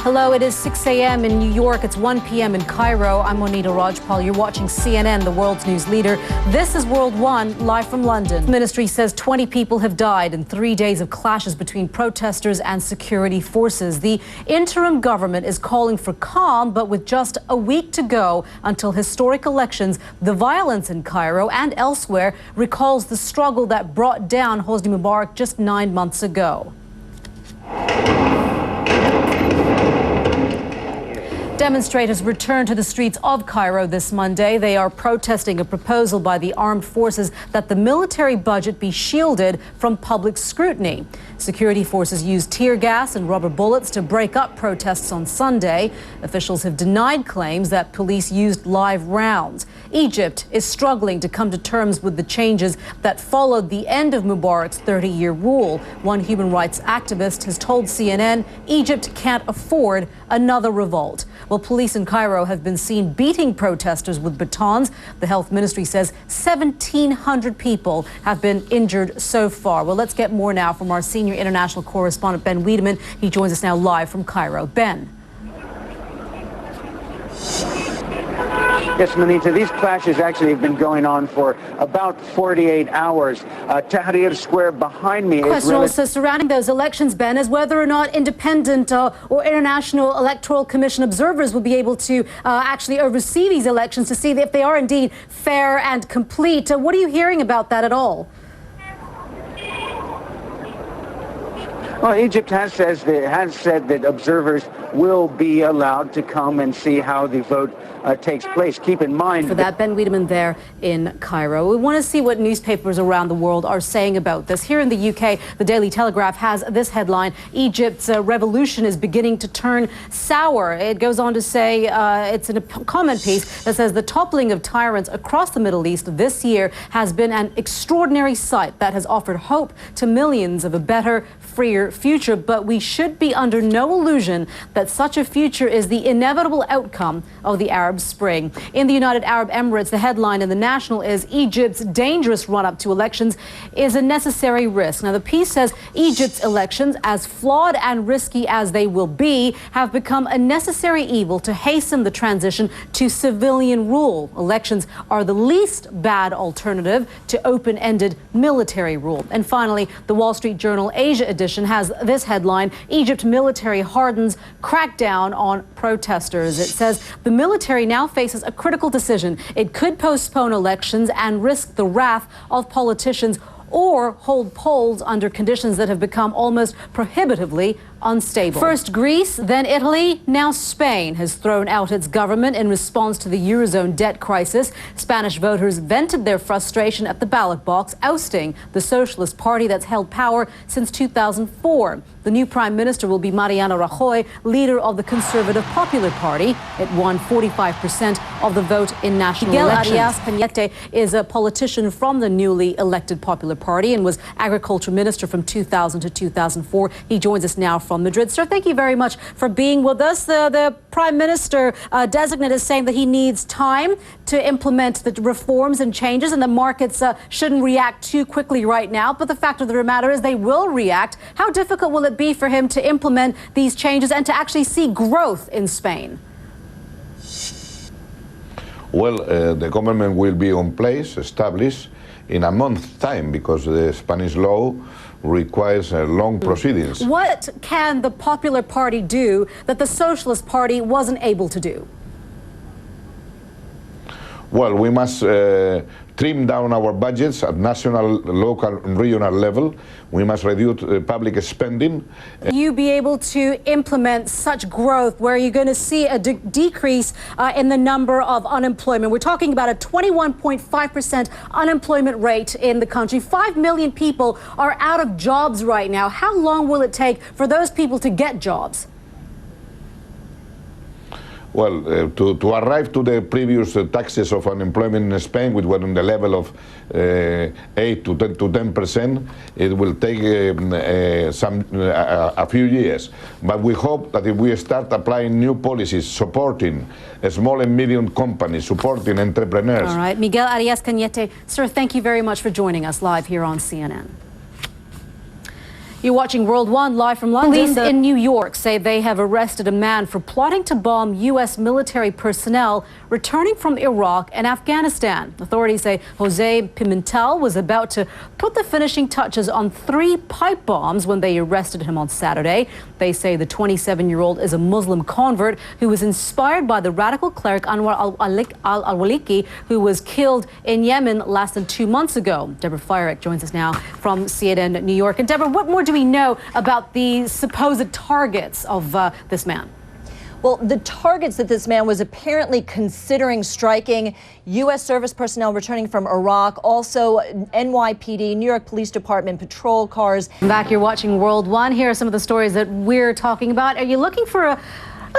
Hello, it is 6 a.m. in New York. It's 1 p.m. in Cairo. I'm Monita Rajpal. You're watching CNN, the world's news leader. This is World One, live from London. The ministry says 20 people have died in 3 days of clashes between protesters and security forces. The interim government is calling for calm, but with just a week to go until historic elections, the violence in Cairo and elsewhere recalls the struggle that brought down Hosni Mubarak just 9 months ago. Demonstrators returned to the streets of Cairo this Monday. They are protesting a proposal by the armed forces that the military budget be shielded from public scrutiny. Security forces used tear gas and rubber bullets to break up protests on Sunday. Officials have denied claims that police used live rounds. Egypt is struggling to come to terms with the changes that followed the end of Mubarak's 30-year rule. One human rights activist has told CNN Egypt can't afford another revolt. Well, police in Cairo have been seen beating protesters with batons. The health ministry says 1,700 people have been injured so far. Well, let's get more now from our senior international correspondent, Ben Wiedemann. He joins us now live from Cairo. Ben. Yes, Monita, these clashes actually have been going on for about 48 hours. Tahrir Square behind me Question also surrounding those elections, Ben, is whether or not independent or international electoral commission observers will be able to actually oversee these elections to see if they are indeed fair and complete. What are you hearing about that at all? Well, Egypt has said that observers will be allowed to come and see how the vote takes place. Keep in mind... For that, Ben Wiedemann there in Cairo. We want to see what newspapers around the world are saying about this. Here in the UK, the Daily Telegraph has this headline: Egypt's revolution is beginning to turn sour. It goes on to say, it's in a comment piece that says the toppling of tyrants across the Middle East this year has been an extraordinary sight that has offered hope to millions of a better, freer future. But we should be under no illusion that such a future is the inevitable outcome of the Arab Spring. In the United Arab Emirates, the headline in the National is Egypt's dangerous run-up to elections is a necessary risk. Now, the piece says Egypt's elections, as flawed and risky as they will be, have become a necessary evil to hasten the transition to civilian rule. Elections are the least bad alternative to open-ended military rule. And finally, the Wall Street Journal Asia edition has this headline: Egypt military hardens crackdown on protesters. It says the military now faces a critical decision. It could postpone elections and risk the wrath of politicians, or hold polls under conditions that have become almost prohibitively unstable. First Greece, then Italy, now Spain has thrown out its government in response to the Eurozone debt crisis. Spanish voters vented their frustration at the ballot box, ousting the Socialist Party that's held power since 2004. The new prime minister will be Mariano Rajoy, leader of the Conservative Popular Party. It won 45% of the vote in national elections. Miguel Arias-Cañete is a politician from the newly elected Popular Party and was agriculture minister from 2000 to 2004. He joins us now from Madrid. Sir, thank you very much for being with us. The Prime Minister designate is saying that he needs time to implement the reforms and changes, and the markets shouldn't react too quickly right now. But the fact of the matter is they will react. How difficult will it be for him to implement these changes and to actually see growth in Spain? Well, the government will be in place, established, in a month's time, because the Spanish law requires long proceedings. What can the Popular Party do that the Socialist Party wasn't able to do? Well, we must trim down our budgets at national, local, and regional level. We must reduce public spending. You be able to implement such growth where you're going to see a decrease in the number of unemployment. We're talking about a 21.5% unemployment rate in the country. 5 million people are out of jobs right now. How long will it take for those people to get jobs? Well, to arrive to the previous taxes of unemployment in Spain, which were in the level of 8 to 10%, it will take a few years. But we hope that if we start applying new policies, supporting small and medium companies, supporting entrepreneurs. All right, Miguel Arias-Cañete, sir, thank you very much for joining us live here on CNN. You're watching World One live from London. Police in New York say they have arrested a man for plotting to bomb U.S. military personnel returning from Iraq and Afghanistan. Authorities say Jose Pimentel was about to put the finishing touches on 3 pipe bombs when they arrested him on Saturday. They say the 27-year-old is a Muslim convert who was inspired by the radical cleric Anwar al-Awlaki, who was killed in Yemen less than 2 months ago. Deborah Fierek joins us now from CNN New York. And Deborah, what more do we know about the supposed targets of this man? Well, the targets that this man was apparently considering striking: U.S. service personnel returning from Iraq, also NYPD, New York Police Department patrol cars. Back, you're watching World One. Here are some of the stories that we're talking about. Are you looking for a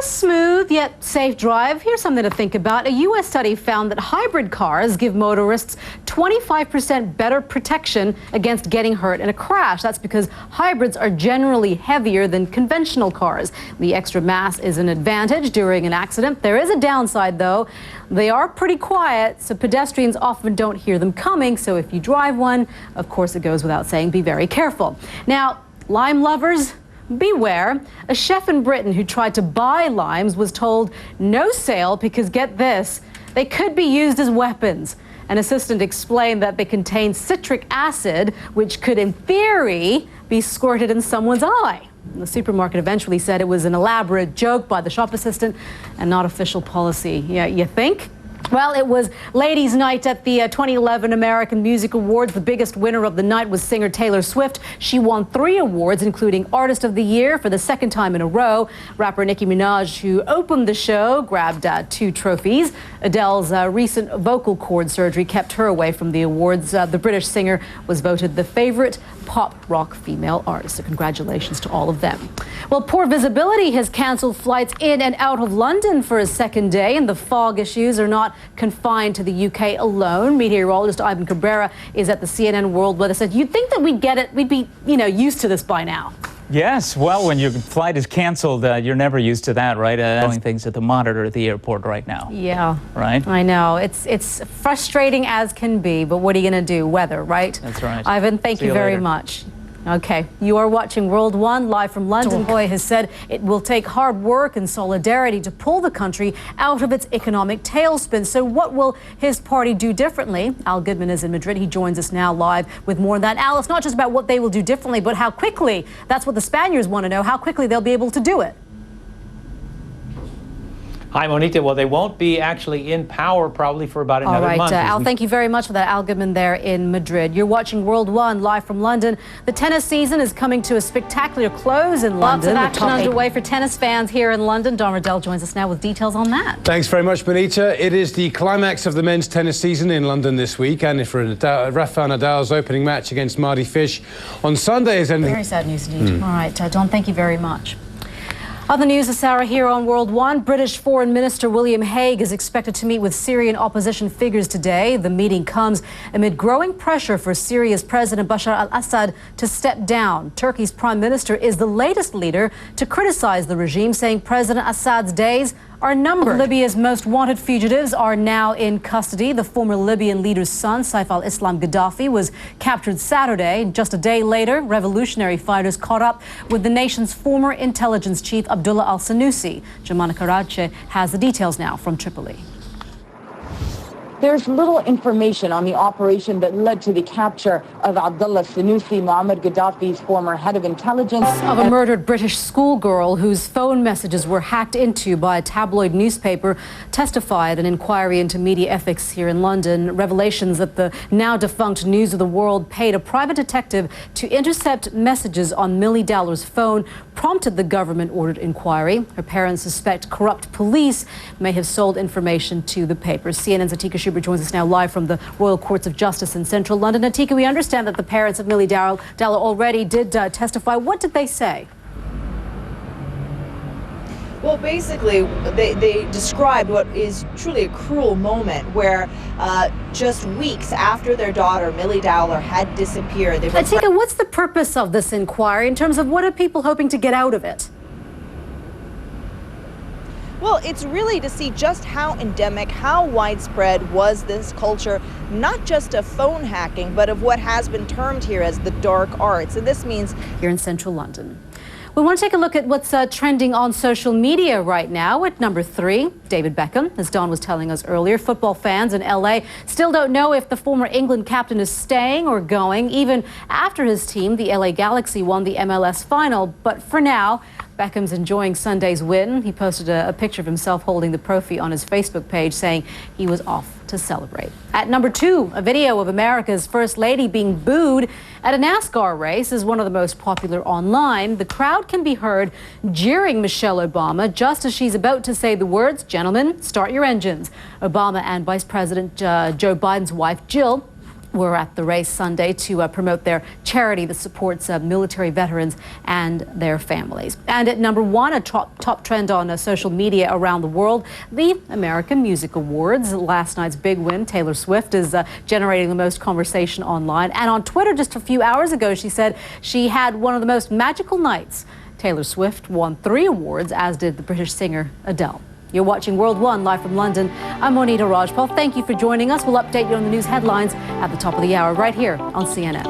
smooth yet safe drive? Here's something to think about. A U.S. study found that hybrid cars give motorists 25% better protection against getting hurt in a crash. That's because hybrids are generally heavier than conventional cars. The extra mass is an advantage during an accident. There is a downside, though. They are pretty quiet, so pedestrians often don't hear them coming. So if you drive one, of course it goes without saying, be very careful. Now, lime lovers, beware. A chef in Britain who tried to buy limes was told no sale because, get this, they could be used as weapons. An assistant explained that they contain citric acid, which could, in theory, be squirted in someone's eye. The supermarket eventually said it was an elaborate joke by the shop assistant and not official policy. Yeah, you think? Well, it was ladies' night at the 2011 American Music Awards. The biggest winner of the night was singer Taylor Swift. She won 3 awards, including Artist of the Year for the 2nd time in a row. Rapper Nicki Minaj, who opened the show, grabbed 2 trophies. Adele's recent vocal cord surgery kept her away from the awards. The British singer was voted the favorite pop rock female artist. So congratulations to all of them. Well, poor visibility has canceled flights in and out of London for a 2nd day, and the fog issues are not confined to the UK alone. Meteorologist Ivan Cabrera is at the CNN World Weather Center. You'd think that we'd get it, we'd be, used to this by now. Yes, well, when your flight is canceled, you're never used to that, right? Doing things at the monitor at the airport right now. Yeah. Right? I know. It's frustrating as can be, but what are you going to do? Weather, right? That's right. Ivan, thank you very much. Okay, you are watching World One live from London. Boy has said it will take hard work and solidarity to pull the country out of its economic tailspin. So what will his party do differently? Al Goodman is in Madrid. He joins us now live with more on that. Al, it's not just about what they will do differently, but how quickly. That's what the Spaniards want to know, how quickly they'll be able to do it. Hi, Monita. Well, they won't be actually in power probably for about another month. Al, thank you very much for that. Al Goodman there in Madrid. You're watching World One live from London. The tennis season is coming to a spectacular close in London. Lots of action underway for tennis fans here in London. Don Riddell joins us now with details on that. Thanks very much, Monita. It is the climax of the men's tennis season in London this week, and for Rafael Nadal's opening match against Mardy Fish on Sunday is ending. Very sad news indeed. All right, Don, thank you very much. Other news, Sarah, here on World One. British Foreign Minister William Hague is expected to meet with Syrian opposition figures today. The meeting comes amid growing pressure for Syria's President Bashar al-Assad to step down. Turkey's Prime Minister is the latest leader to criticize the regime, saying President Assad's days are numbered. Libya's most wanted fugitives are now in custody. The former Libyan leader's son, Saif al-Islam Gaddafi, was captured Saturday. Just a day later, revolutionary fighters caught up with the nation's former intelligence chief, Abdullah al-Sanusi. Jumana Karache has the details now from Tripoli. There's little information on the operation that led to the capture of Abdullah Sanusi, Muammar Gaddafi's former head of intelligence. Of a murdered British schoolgirl whose phone messages were hacked into by a tabloid newspaper testified an inquiry into media ethics here in London. Revelations that the now defunct News of the World paid a private detective to intercept messages on Millie Dowler's phone prompted the government-ordered inquiry. Her parents suspect corrupt police may have sold information to the paper. CNN's Atika Schubert joins us now live from the Royal Courts of Justice in central London. Atika, we understand that the parents of Millie Dowler already did testify. What did they say? Well, basically, they described what is truly a cruel moment where just weeks after their daughter, Millie Dowler, had disappeared. Atika, what's the purpose of this inquiry in terms of what are people hoping to get out of it? Well, it's really to see just how endemic, how widespread was this culture, not just of phone hacking, but of what has been termed here as the dark arts. And this means here in central London. We want to take a look at what's trending on social media right now. At number 3, David Beckham. As Don was telling us earlier, football fans in LA still don't know if the former England captain is staying or going, even after his team, the LA Galaxy, won the MLS final. But for now, Beckham's enjoying Sunday's win. He posted a picture of himself holding the trophy on his Facebook page, saying he was off to celebrate. At number 2, a video of America's First Lady being booed at a NASCAR race is one of the most popular online. The crowd can be heard jeering Michelle Obama just as she's about to say the words, "Gentlemen, start your engines." Obama and Vice President Joe Biden's wife, Jill, were at the race Sunday to promote their charity that supports military veterans and their families. And at number 1, a top trend on social media around the world, the American Music Awards. Last night's big win, Taylor Swift, is generating the most conversation online. And on Twitter just a few hours ago, she said she had one of the most magical nights. Taylor Swift won 3 awards, as did the British singer Adele. You're watching World One live from London. I'm Monita Rajpal. Thank you for joining us. We'll update you on the news headlines at the top of the hour right here on CNN.